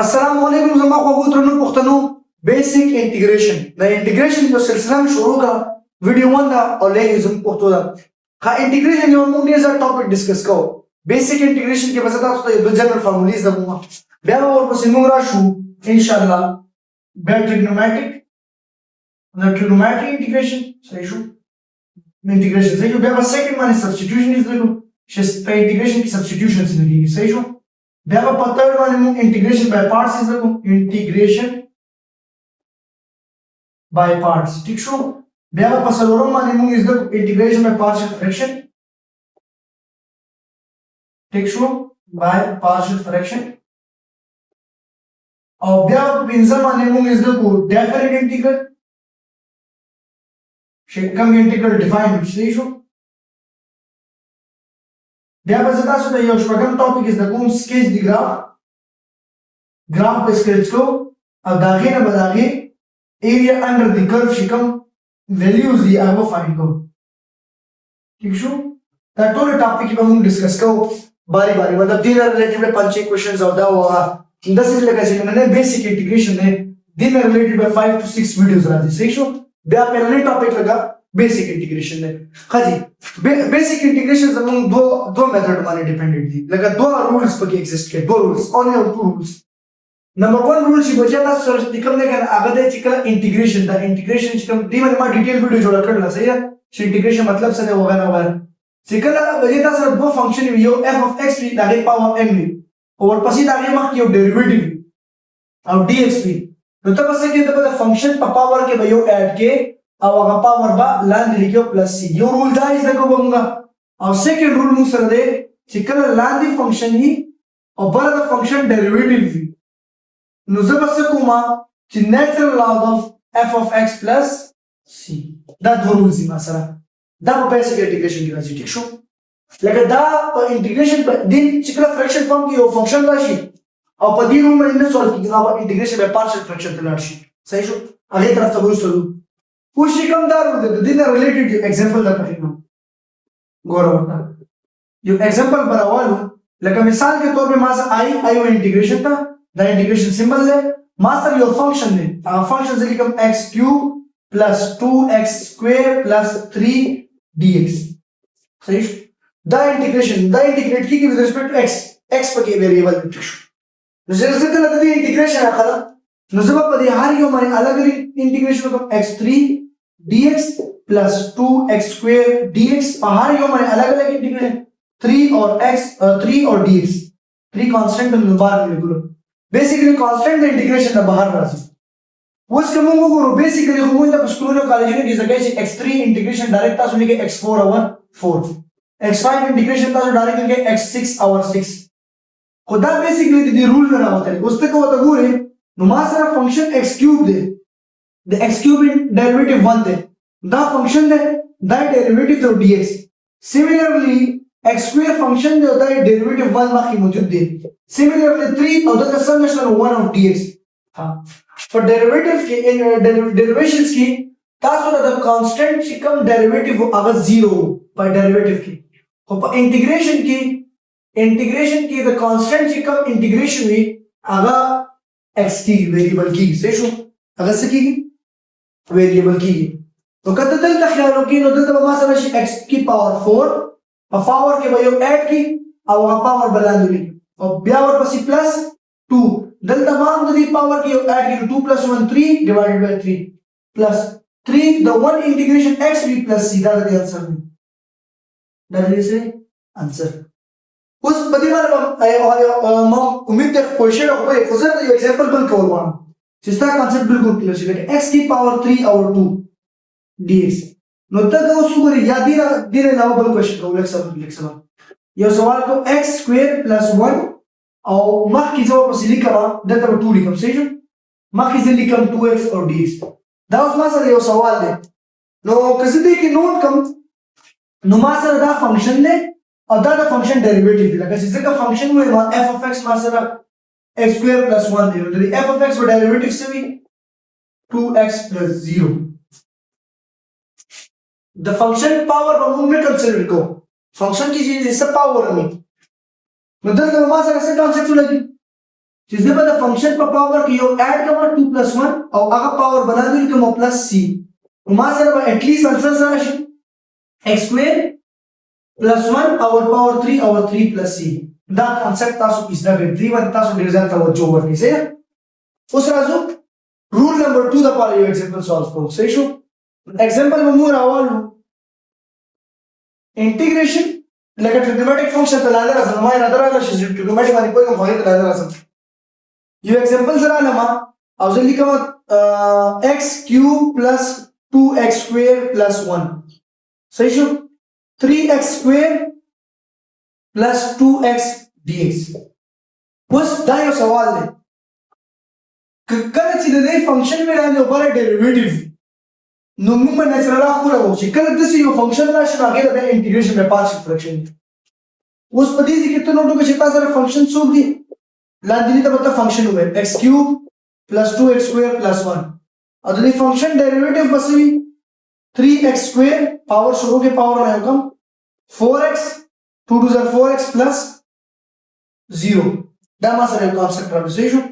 السلام علیکم زما خوږو درنو پښتنو بیسیک انټیګریشن د انټیګریشن یو سلسله شروع کړه ویډیو 1 دا او لږ زم پښتو دا ښه انټیګریشن یو موږ ډیر ځله ټاپک ډیسکس کوو بیسیک انټیګریشن کې بس تاسو ته د جنرال فارمولیز د موږ بیا ورپسې موږ راشو ان شاء الله بیا ټریګنومټریک انټیګریشن صحیح شو انټیګریشن صحیح شو بیا په سیکنډ باندې سبسټیټیوشن از لګو چې په انټیګریشن کې سبسټیټیوشن لګي صحیح شو بیا په third باندې موږ انټیګریشن بای پارټس زده انټیګریشن بای پارټس ٹھیک شو بیا په څلورم باندې موږ زده انټیګریشن بای پارشل فریکشن ٹھیک شو بای پارشل فریکشن او بیا په پنځم باندې موږ زده کو ډیفینټ انټیګرل شکم انټیګرل ډیفاینډ صحیح شو بیا به تاسو ته یو شپږم ټاپک از د کوم سکیچ دی ګراف په سکیچ کو او دا غینه به دا غي ایریا انډر دی کرف شکم ویلیوز دی هغه فایند کو ٹھیک شو دا ټول ټاپک به موږ ډیسکس کوو باری مطلب دې ریلیټډ 5 کوېشنز او دا واه داسې لکه چې نه بیسیک انټیګریشن دی دې ریلیټډ 5 to 6 ویډیوز راځي صحیح شو بیا په نړۍ ټاپک لگا بیسیک انټیګریشن دی خاصي بیسیک انټیګریشن زموږ دو میتھډ باندې ډیپندنٹ دي لکه دوه رولز پکې ایگزیسټ کوي دوه رولز اونلی اور ټو رولز نمبر 1 رول چې بچا تاسو سره د کوم نه کنه هغه د چې کله انټیګریشن دا انټیګریشن چې کوم دی باندې ما ډیټیل ویډیو جوړ کړل صحیح ده چې انټیګریشن مطلب څه دی وغیرہ چې کله بچا تاسو سره دوه فنکشن یو f of x وی دا غي پاور n وی او ورپسې دا غي مخ یو ډیریویټیو او dx وی نو تاسو کې د فنکشن په پاور کې به یو اډ کې او هغه پاور با لاندې لیکو پلس سی یو رول دا یې څنګه وګورئ او سیکنډ رول موږ سره دی چې کله لاندې فنکشن وي او بل د فنکشن ډیریویټیو وي نو زه به څه کوم چې نیچرل لاګ اف f of x plus c دا دوه رولز دي ما سره دا په بیسیک انټیګریشن کې راځي ٹھیک شو لکه دا په انټیګریشن په دې چې کله فریکشن فارم کې یو فنکشن راشي او په دې رول باندې نه سولف کیږي نو انټیګریشن به پارشل فریکشن ته لاړ شي صحیح شو هغه طرف ته وصلو اوس کوم دا رول دی د دې ریلیټډ یو ایگزامپل دا پټینو ګورو یو ایگزامپل براوالو لکه مثال کے طور पे ما سره آیو انټیګریشن تا دا انټیګریشن سمبل دی ما سره یو فنکشن دی هغه فنکشن ځکه کوم x cube plus 2x square plus 3dx صحیح دا انټیګریشن دا انټیګریټ کیږي with respect to x پکې ویریبل دی نو زه کله د دې انټیګریشن اخلم نو زه په دې هر یو باندې الګ انټیګریشن وکم x3 dx plus 2x square dx په هر یو باندې الګ انټیګریشن 3 اور dx 3 کانسټنټ د بار لیکلو بیسیکلی کانسټنټ د انټیګریشن د بهر راځي اوس کوم وګورو بیسیکلی کومه د سکولونو کالجونو کې ځکه چې x3 انټیګریشن ډایرکټ تاسو لیکي x4 اور 4 x5 انټیګریشن تاسو ډایرکټ لیکي x6 اور 6 خدا بیسیکلی د رول نه راوته اوس ته کوته ګورئ نو ما سره فنکشن x کیوب دی د x کیوب ډیریویټیو 1 دی دا فنکشن دی دا ډیریویټیو تو dx سیمیلرلی x سکوير فنکشن دی او دا ډیریویټیو 1 مخکې موجود دی سیمیلرلی 3 او دا سمیشن 1 of dx ها په ډیریویټیو کې ډیریویشنز کې تاسو د کانسټنټ چې کوم ډیریویټیو هغه 0 په ډیریویټیو کې او په انټیګریشن کې د کانسټنټ چې کوم انټیګریشن وي هغه x کی ویریبل کی صحیح شو هغه څه کیږي ویریبل کیږي نو کته دلته خیال وکړئ نو دلته ما سره شي x کی پاور 4 په پاور کې به یو اډ کی او هغه پاور بلاندې لیکي او بیا ورپسې پلس 2 دلته ما د دې پاور کې یو اډ کی 2 + 1 3 ډیوایډډ بای 3 پلس 3 د 1 انټیګریشن x v پلس c دا د انسر دی دا دې څه انسر اوس په دې باندې ما امید ته کوشش وکړم خو زه یو ایگزامپل بل کول غواړم چې ستا کانسپټ بالکل کلیر شي لکه x کی پاور 3 اور 2 dx نو ته اوس وګورئ یا دې نه نو بل کوشش کوم لیکسم یو سوال کو x سکوير پلس 1 او مخکې زه په لیکم دلته 2 لیکم صحیح مخکې زه لیکم 2x اور dx دا اوس ما سره یو سوال دی نو که زه دې کې نوٹ کوم نو ما سره دا فنکشن دی او دا د فنکشن ډیریویټیو دی لکه چې څنګه فنکشن وي f of x ما سره x square plus 1 دی نو د f of x په ډیریویټیو څه وي 2x plus 0 د فنکشن پاور به موږ نه کنسیډر کوو فنکشن کې چې څه پاور وي نو دلته ما سره څه کانسپټ ولګي چې زه به د فنکشن په پاور کې یو اډ کوم 2 + 1 او هغه پاور بنا دي کوم پلس سی ما سره به اټ لیست انسر سره شي x square plus 1 over power 3 over 3 plus c دا کانسپټ تاسو پیسه به دی ور تاسو ډیر ځان توجه ورکړئ زه اوس راځو رول نمبر 2 د پاره یو ایگزامپل سولف کوو صحیح شو ایگزامپل مو راوالو انټیګریشن لکه ټریګنومټریک فنکشن ته لاندې راځم ما نه دراله چې ټریګنومټریک باندې کوم فائدې ته لاندې راځم یو ایگزامپل سره لما او ځل لیکم x cube plus 2x square plus 1 صحیح شو 3x square plus 2x dx اوس دا یو سوال دی کله چې د دې فنکشن وړاندې اوپر ډیریویټیو نو موږ نېچرل خو راو چې کله د یو فنکشن راشي هغه د انټیګریشن په پارشل فریکشن اوس په دې کې ته نوټ وکړئ چې تاسو سره فنکشن څو دي لاندې ته به فنکشن وي x cube plus 2x square plus 1 او د دې فنکشن ډیریویټیو بسوي 3x square power शुरू के पावर में होगा 4x 2 to the 4x plus 0 دا ما سره کانسپټ راځي صحیح شو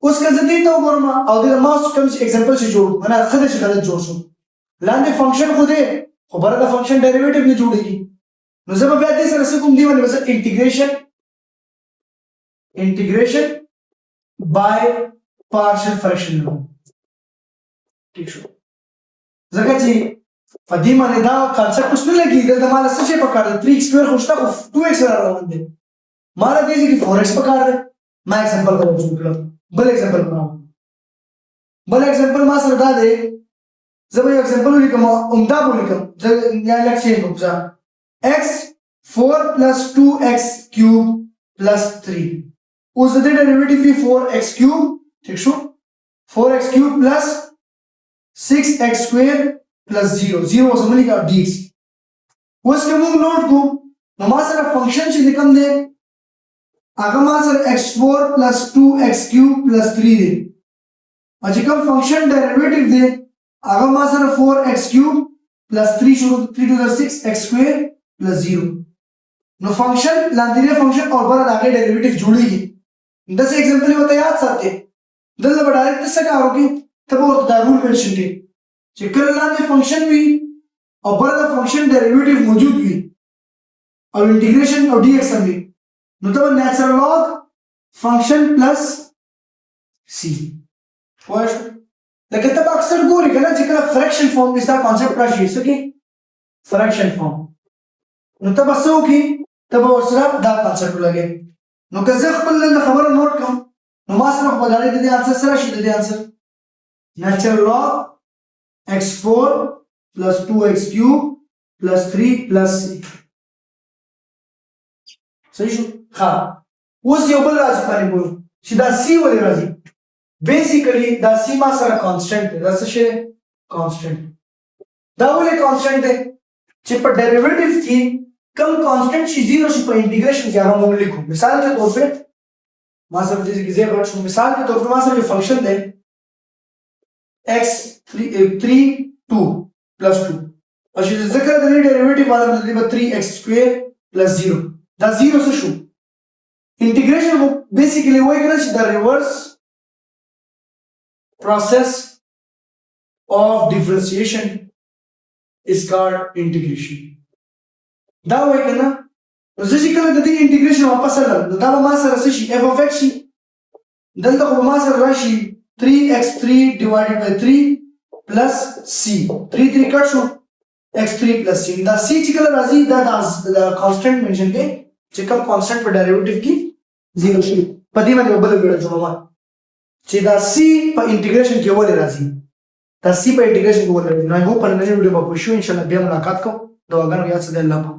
اوس کله دې ته وګورم او د ماس کوم ایگزامپل شي جوړ انا خدای شي غلط جوړ شو لاندې فنکشن خو دې خو بره د فنکشن ډیریویټیو نه جوړيږي نو زه به دې سره څه کوم دی باندې بس انټیګریشن بای پارشل فریکشن نو ٹھیک شو ځکه چې په دې باندې دا کانسپټ اوس نه لګي د مال څه شي په کار دی 3x سکوير خوشته 2x روان دی مال دې چې 4x په کار دی ما ایگزامپل کوم بل ایگزامپل بل ایگزامپل ما سره دا دی زه به ایگزامپل ولیکم عمده ولیکم یا لکشن کوم x 4 plus 2x cube plus 3 اوس د ډیریویټیو 4x cube ٹھیک شو 4x cube plus 6x square plus 0 0 زمونږ کا dx اوس کوم نوٹ کو نو ما سره فنکشن چې کوم دی هغه ما سره x4 plus 2x cube plus 3 دی او چې کوم فنکشن ډیریویټیو دی هغه ما سره 4x cube plus 3 شروع 3 to the 6x square plus 0 نو فنکشن لاندې فنکشن اور بل هغه ډیریویټیو جوړیږي دغه ایگزامپل وته یاد ساتئ دلته به ډایرکټ څه کارو کې ته ورته دا رول منشن دي چې کله لاندې فنکشن وي او بل د فنکشن ډیریویټیو موجود وي او انټیګریشن او ډي ایکس وي نو ته نیچرل لاگ فنکشن پلس سی واش لکه ته اکثر ګوري کنه چې کله فریکشن فارم کې دا کانسپټ راشي څه کې فریکشن فارم نو ته بسو کې ته به سره دا کانسپټ لګي نو که زه خپل خبره نوٹ کوم نو ما سره په دغه د انسر سره شي د انسر natural log x4 plus 2x cube plus 3 plus c صحیح شو ها اوس یو بل راځي باندې ګورو چې دا c ولې راځي بیسیکلی دا c ما سره کانسټنټ دی دا څه شی کانسټنټ دا ولې کانسټنټ دی چې په ډیریویټیو کې کم کانسټنټ شي 0 شي په انټیګریشن کې هغه موږ لیکو مثال کے طور पे ما سره دې کې زه غواړم مثال کے طور पे ما سره یو فنکشن دی x 3 2 plus 2 او چې ذکر د ډیریویټیو باندې د 3x square plus 0 دا 0 څه شو انټیګریشن بیسیکلی وایي کنه چې د ریورس process of differentiation is called integration دا وایي کنه زه چې کله د دې انټیګریشن واپس راغلم دا به ما سره څه شي f of x شي دلته خو ما سره راشي 3x3 divided by 3 plus c 3 3 کټ شو x3 plus c دا c چې کله راځي دا د کانسټنټ منشن کې چې کوم کانسټنټ په ډیریویټیو کې 0 شي په دې باندې بل ویډیو جوړوم چې دا c په انټیګریشن کې ولې راځي دا c په انټیګریشن کې ولې راځي نو هو په نن ویډیو په شو ان شاء الله بیا ملاقات کوم دعاګانو یاد سره الله